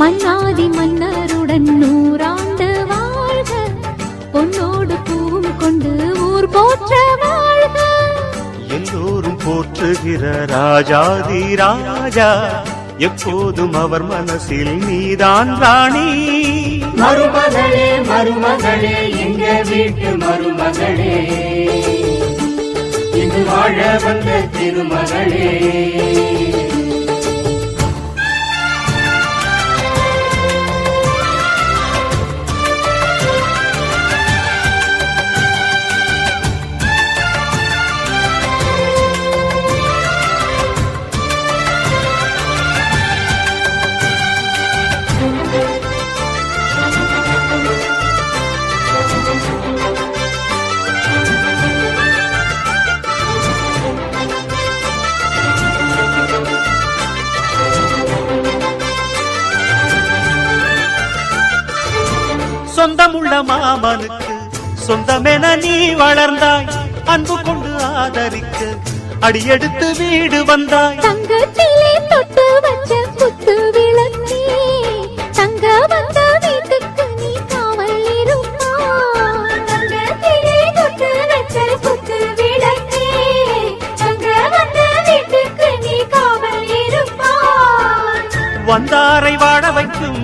மன்னாதி மன்னருடன் 100 ஆண்டு வாழ்க, பொன்னோடு பூவும் கொண்டு ஊர் போற்ற வாழ்க. எல்லோரும் போற்றுகிற ராஜாதி ராஜா, எப்போதும் அவர் மனசில் நீதான் ராணி. மருமகளே மருமகளே எங்க வீட்டு மருமகளே, இங்கு வாழ வந்த திருமகளே. சொந்தமுள்ள மாமனுக்கு சொந்தமென நீ வளர்ந்தாய், அன்பு கொண்டு ஆதரிக்க அடியெடுத்து வீடு வந்தாய். தங்கத்திலே தொட்டு வச்ச குத்து விளக்கே, தங்க வந்த வீட்டுக்கு நீ காவல் இருப்பாய். தங்கத்திலே தொட்டு வச்ச குத்து விளக்கே, தங்க வந்த வீட்டுக்கு நீ காவல் இருப்பாய். வந்தாரை வாழ வைக்கும்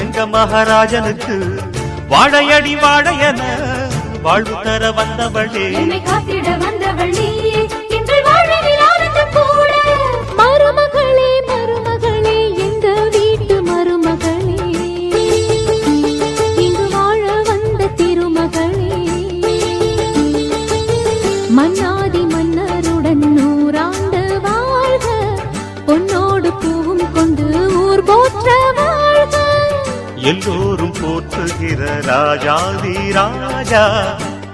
எங்க மகாராஜனுக்கு வாழையடி வாழையன வாழ்வு தர வந்தவளே. என்னை காத்திட வந்தவள் நீயே, எங்கள் வாழ்வில் ஆனந்தம் கூட. மருமகளே மருமகளே எங்க வீட்டு மருமகளே, இங்கு வாழ வந்த திருமகளே. மன்னாதி மன்னருடன் 100 ஆண்டு வாழ்க, பொன்னோடு பூவும் கொண்டு ஊர் போற்ற வாழ்க. எல்லோரும் போற்றுகிற ராஜாதி ராஜா,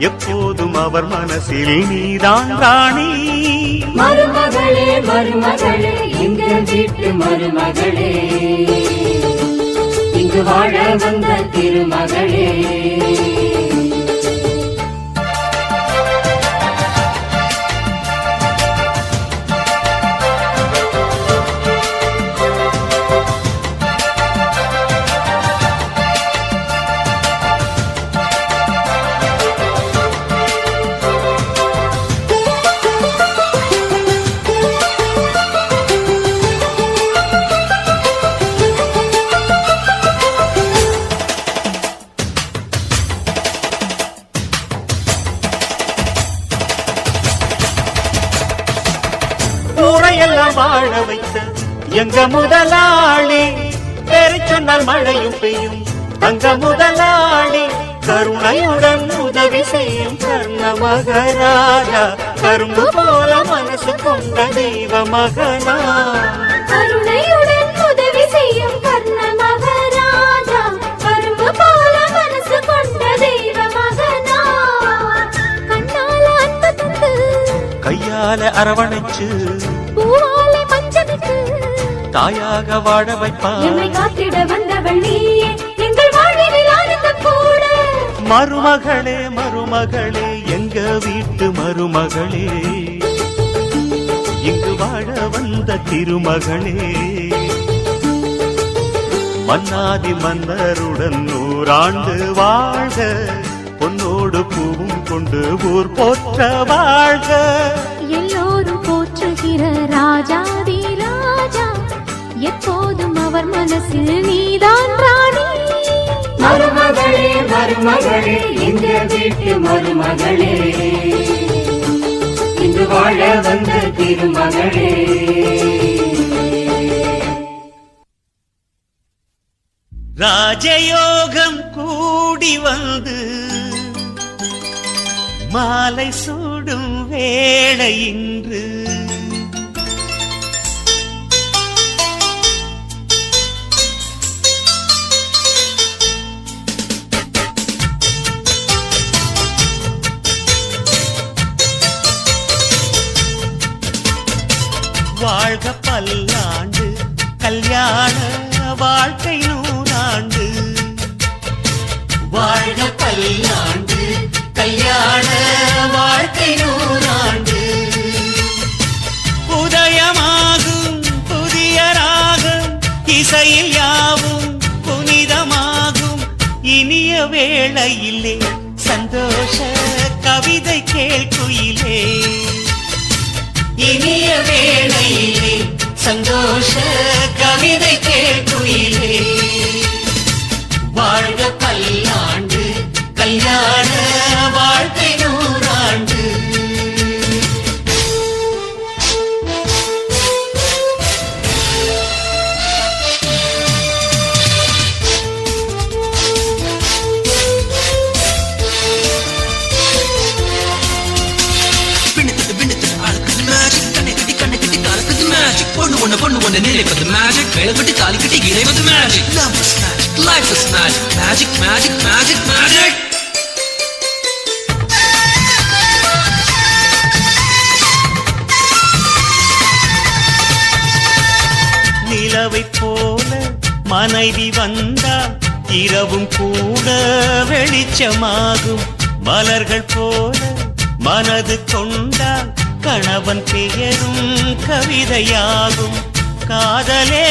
எப்போதும் அவர் மனசில் நீதான் ராணி. மருமகளே மருமகளே எங்க வீட்டு மருமகளே, இங்கு வாழ வந்த திருமகளே. ஊரையெல்லாம் வாழ வைத்த எங்க முதலாளி, பேரை சொன்னால் மழையும் பெய்யும் தங்க முதலாளி. கருணையுடன் உதவி செய்யும் கர்ண மகராஜா, கரும்பு போல மனசு கொண்ட தெய்வ மகனா. கருணையுடன் உதவி செய்யும் கர்ண மகராஜா, கரும்பு போல மனசு கொண்ட தெய்வ மகனா. கண்ணால அன்பு தந்து, கையால அரவணைச்சு, பூவாலை மஞ்சனுக்கு தாயாக வாழ வைப்பார். என்னை காத்திட வந்தவள் நீயே, எங்கள் வாழ்வில் ஆனந்தம் கூட. மருமகளே மருமகளே எங்க வீட்டு மருமகளே, இங்கு வாழ வந்த திருமகளே. மன்னாதி மன்னருடன் 100 ஆண்டு வாழ்க, பொன்னோடு பூவும் கொண்டு ஊர் போற்ற வாழ்க. எல்லோரும் போற்றுகிற ராஜாதி ராஜா, எப்போதும் அவர் மனசில் நீதான் ராணி. மருமகளே மருமகளே எங்க வீட்டு மருமகளே, இங்கு வாழ வந்த திருமகளே. ராஜயோகம் கூடி வந்து மாலை சூடும் வேளை இன்று, வாழ்க பல்லாண்டு கல்யாண வாழ்க்கை 100 ஆண்டு. வாழ்க பல்லாண்டு கல்யாண வாழ்க்கை 100 ஆண்டு. உதயமாகும் புதிய ராகம் இசையில் யாவும் இனிய வேளையிலே சந்தோஷ கவிதை கேட்குயிலே இனிய வேளையிலே சந்தோஷ கவிதை கேட்குயிலே வாழ்க பல்லாண்டு கல்யாண வாழ்க்கை நூறாண்டு பொண்ணு ஒண்ணு நினைப்பது மேஜிக் வேலைப்பட்டு தாலி கட்டி இறைவது magic love is magic life is magic magic magic magic magic நிலவை போல மனைவி வந்தால் இரவும் கூட வெளிச்சமாகும் மலர்கள் போல மனது கொண்டால் கணவன் பெயரும் கவிதையாகும் காதலே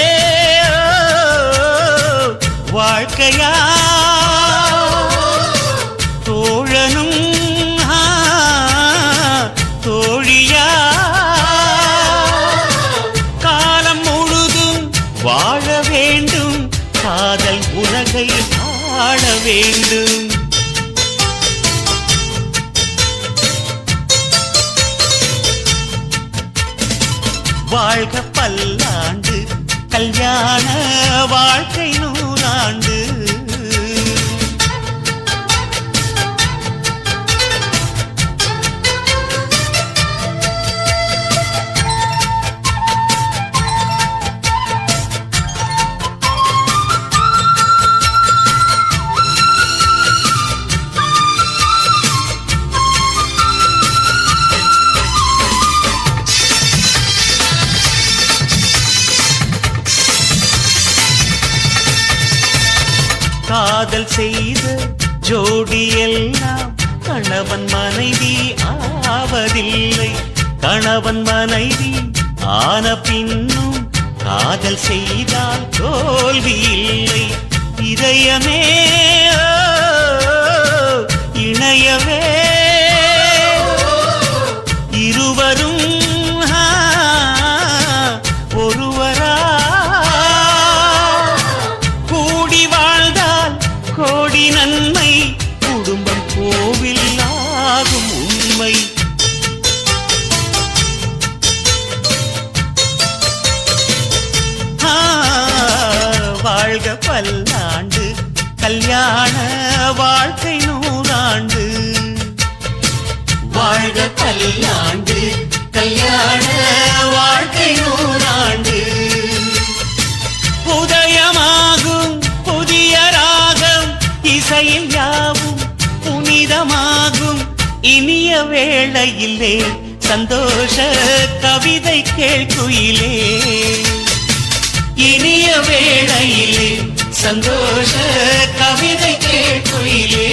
வாழ்க்கையா தோழனும் தோழியா காலம் முழுதும் வாழ வேண்டும் காதல் உலகை ஆள வேண்டும் வாழ்க பல்லாண்டு கல்யாண வாழ்க்கை நூறாண்டு காதல் செய்த ஜோடி எல்லாம் கணவன் மனைவி ஆவதில்லை கணவன் மனைவி ஆன பின்னும் காதல் செய்தால் தோல்வி இல்லை இதயமே இணையவே இருவரும் ஒருவரா கூடி வாழ்ந்தால் கோடி நன்மை குடும்பம் கோவில் ஆகும் உண்மை வாழ்க பல்லாண்டு கல்யாண வாழ்க்கை நூறாண்டு வாழ்க பல்லாண்டு கல்யாண வாழ்க்கை நூறாண்டு உதயமாகும் புதிய ராகம் இசையில் யாவும் புனிதமாகும் இனிய வேளையிலே சந்தோஷ கவிதை கேட்குயிலே இனிய வேளையிலே சந்தோஷ கவிதை கேட்குயிலே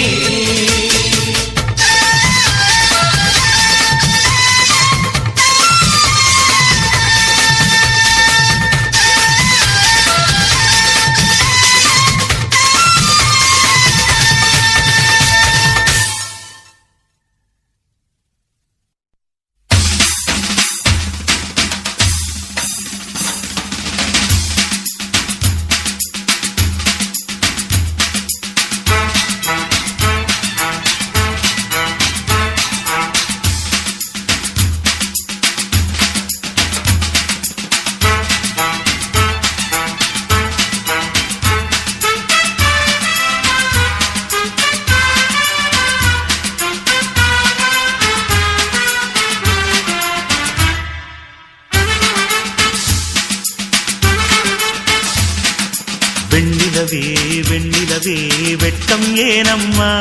வெண்ணிலவே வெண்ணிலவே வெட்கம் ஏனம்மா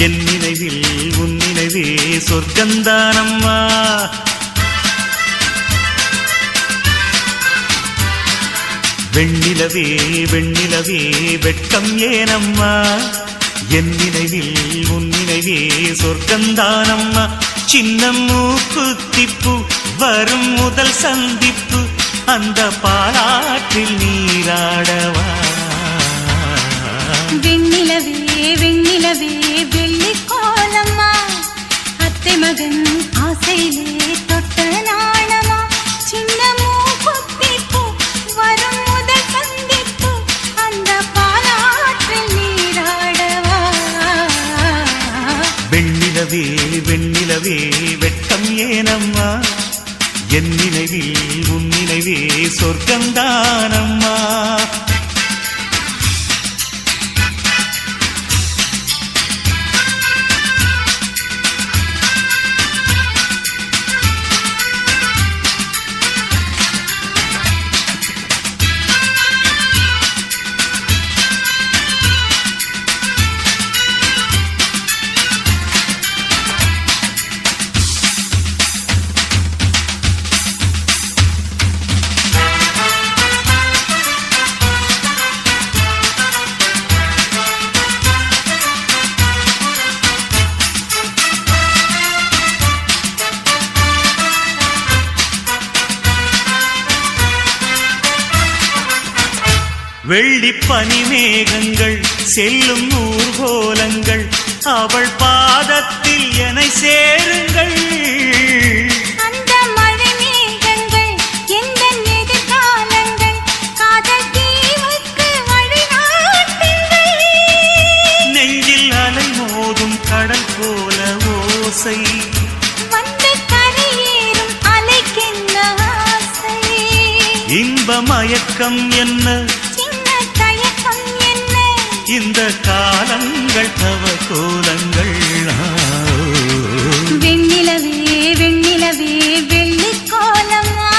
என் நினைவில் உன் நினைவே சொர்க்கந்தானம்மா வெண்ணிலவே வெண்ணிலவே வெட்கம் ஏனம்மா என் நினைவில் உன் நினைவே சொர்க்கந்தானம்மா சின்ன மூக்குத்திப்பு வரும் முதல் சந்திப்பு அந்த பாலாற்றில் நீராடவா வெண்ணிலவே சொர்க்கந்தானம்மா. வெள்ளி பனிமேகங்கள் செல்லும் ஊர்கோலங்கள் அவள் பாதத்தில் என்னை சேருங்கள். அந்த மழை மேகங்கள் எந்த எதிர்காலங்கள் காதல் தீவுக்கு வழிநாட்டுங்கள். நெஞ்சில் அலை மோதும் கடல் போல ஓசை வந்து கரையேறும் அலைக்கென்ன ஆசை. இன்ப மயக்கம் என்ன சின்ன தயக்கம் என்ன இந்த காலங்கள் தவ கோலங்கள். வெண்ணிலவே வெண்ணிலவே வெள்ளிக் கோலமா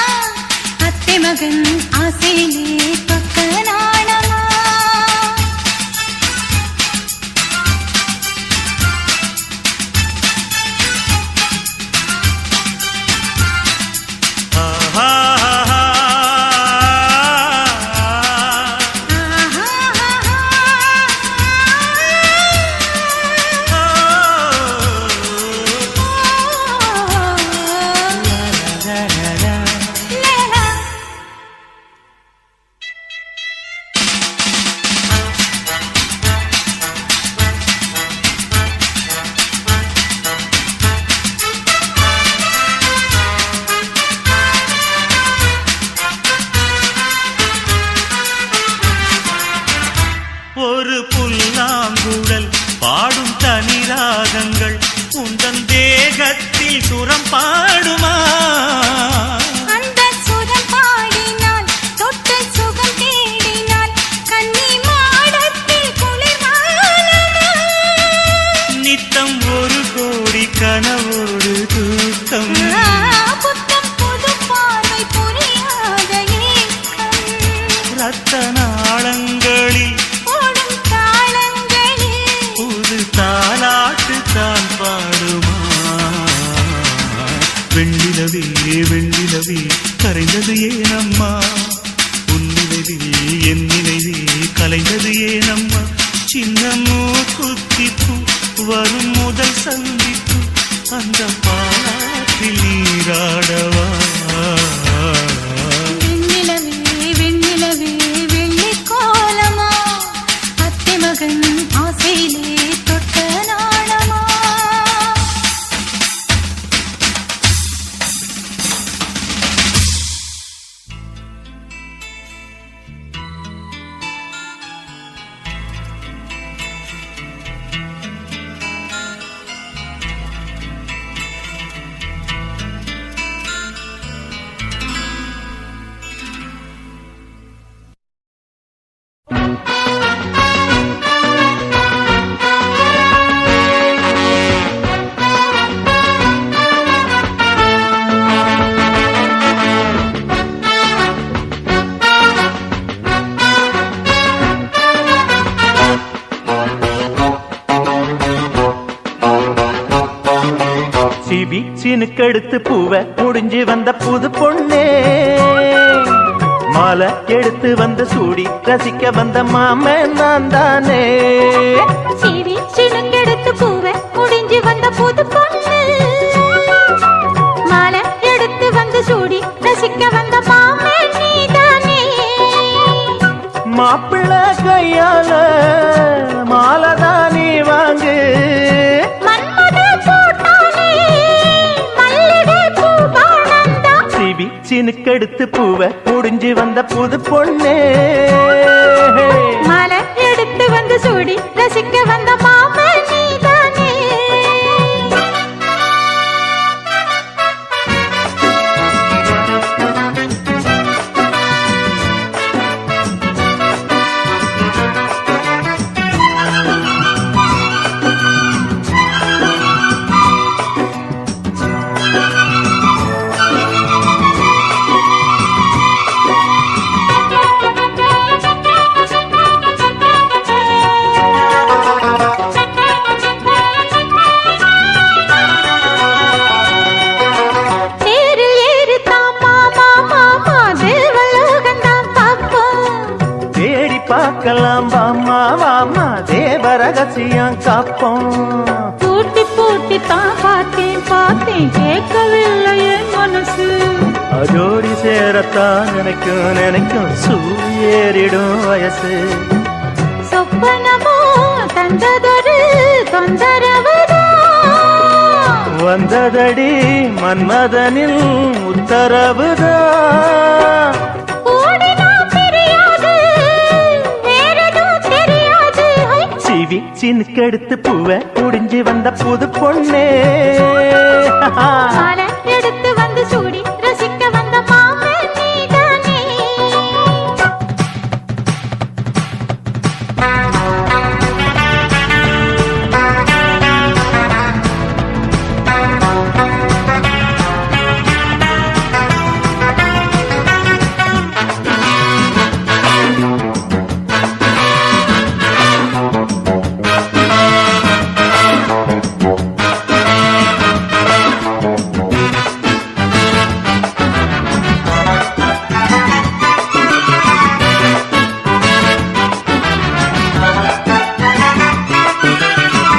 அத்தை மகன் ஆசையிலே பக்க நாணமா. ஒரு புல்லாங்குழல் பாடும் தனிராகங்கள் உந்தன் தேகத்தில் சுரம் பாடுமா. அந்த சுரம் பாடினால் தொட்டு சுகம் தேடினால் கன்னி மாடத்தில் குளிர்காலமா. நித்தம் ஒரு கோடி கனவோடு தூக்கம் புத்தம் புது பார்வை புரியாத ஏக்கம். ரத்த நாளங்களில் ஓடும் தாளங்களில் புது தாலாட்டு தான் பாடுமா. வெண்ணிலவே வெண்ணிலவே கரைந்தது ஏனம்மா உன்னிலைவில் என் நினைவே கலைந்தது ஏனம்மா. சின்னமோ குத்திப்பு வரும் முதல் சந்திப்பு அந்த பாலாற்றில் நீராடவா. வெண்ணிலவே வெண்ணிலவே வெள்ளிக் கோலமா அத்தை மகன் ஆசையிலே தொட்ட நாணமா. சினுக்கெடுத்து பூவ முடிஞ்சு வந்த புது பொண்ணே, மாலை எடுத்து வந்து சூடி ரசிக்க வந்த மாமன் நான் தானே. சீவி சினுங்கெடுத்து பூவை முடிஞ்சு வந்த புது பொண்ணு, மாலை எடுத்து வந்து சூடி ரசிக்க வந்த மாமே நீதானே. மாப்பிள்ளை கையால மாலைதான் நீ வாங்கு, சினுக்கெடுத்து பூவ முடிஞ்சு வந்த புது பொண்ணே, மாலை எடுத்து வந்து சூடி ரசிக்க வந்த மாமா நீதானே. பார்க்கலாம் வாமா வாமா தேவ ரகசியம் காப்போம். பூட்டி பூட்டி தான் பார்த்தேன் பார்த்தேன் கேட்கவில்லை என் மனசு. ஜோடி சேரத்தான் நினைக்கும் நினைக்கும் சூரியேறிடும் வயசு. சொப்பனமோ தந்ததொரு தொந்தரவுதான் வந்ததடி மன்மதனில் உத்தரவுதான். சிவி சினுக்கெடுத்து பூவை முடிஞ்சு வந்த புது பொண்ணே. எடுத்து வந்து சூடி ரசிக்க வந்த மாமன் நீதானே.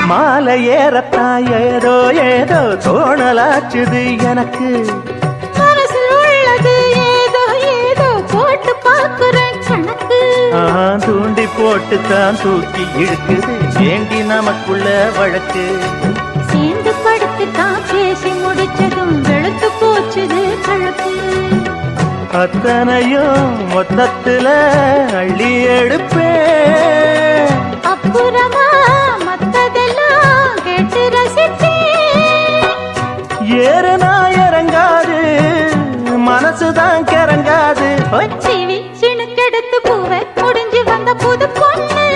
மாலை ஏறத்தான் ஏதோ ஏதோ தோணலாச்சுது எனக்கு. மனசில் உள்ளது ஏதோ ஏதோ போட்டு பார்க்கிறேன் கணக்கு. தூண்டி போட்டு தான் தூக்கி இழுக்குது ஏண்டி நமக்குள்ள வழக்கு. சேர்ந்து படுத்து தான் பேசி முடிச்சதும் வெளுத்து போச்சுது கழுத்து. அத்தனையும் மொத்தத்துல அள்ளி எடுப்பேன். அப்புறமா மத்ததெல்லாம் கேட்டு ரசித்தேன். ஏறுனா இறங்காது மனசுதான் கிறங்காது. சிவி சிணுக்கெடுத்து பூவை முடிஞ்சு வந்த புது பொண்ணு.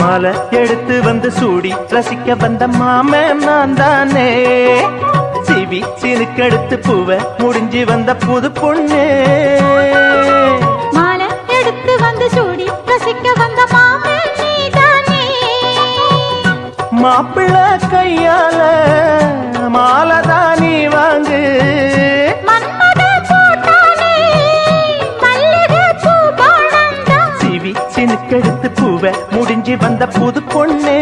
மாலை எடுத்து வந்து சூடி ரசிக்க வந்த மாமன் நான் தானே. சிவி சினுக்கெடுத்து பூவை முடிஞ்சு வந்த புது பொண்ணு. மாலை எடுத்து வந்து சூடி ரசிக்க வந்த மாமன் நீதானே. மாப்பிள்ளை கையால மாலைதான் நீ வாங்கு. மன்மத பூட்டானே மல்லிகை பூ பாணம்தான். சிவி சினுக்கெடுத்து பூவை முடிஞ்சு வந்த புது பொண்ணு.